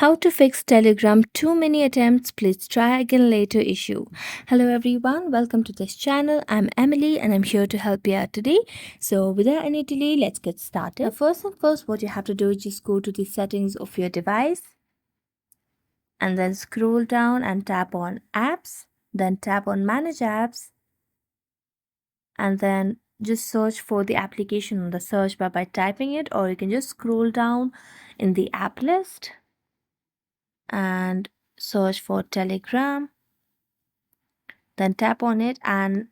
How to fix Telegram too many attempts, please try again later issue. Hello everyone, welcome to this channel. I'm Emily and I'm here to help you out today. So without any delay, let's get started. Now, first and first, what you have to do is just go to the settings of your device and then scroll down and tap on apps, then tap on manage apps, and then just search for the application on the search bar by typing it, or you can just scroll down in the app list and search for Telegram, then tap on it, and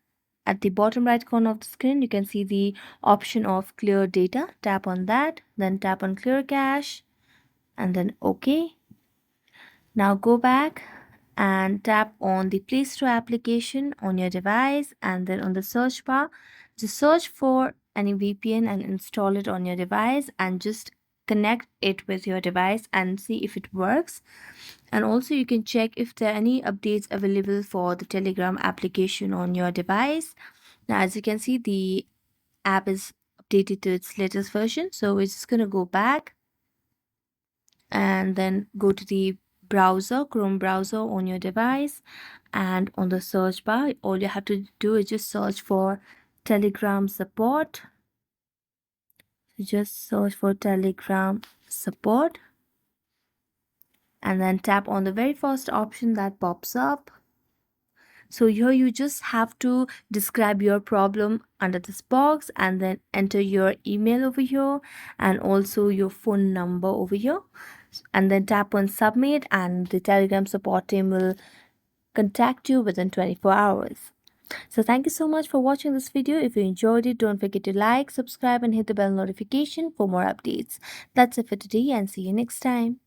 at the bottom right corner of the screen you can see the option of clear data. Tap on that, then tap on clear cache, and then OK. Now go back and tap on the Play Store application on your device, and then on the search bar just search for any VPN and install it on your device, and just connect it with your device and see if it works. And also you can check if there are any updates available for the Telegram application on your device. Now as you can see, the app is updated to its latest version, so we're just going to go back and then go to the browser, Chrome browser on your device, and on the search bar all you have to do is just search for Telegram support. So just search for Telegram support and then tap on the very first option that pops up. So here you just have to describe your problem under this box and then enter your email over here and also your phone number over here, and then tap on submit, and the Telegram support team will contact you within 24 hours. So thank you so much for watching this video. If you enjoyed it, don't forget to like, subscribe and hit the bell notification for more updates. That's it for today and see you next time.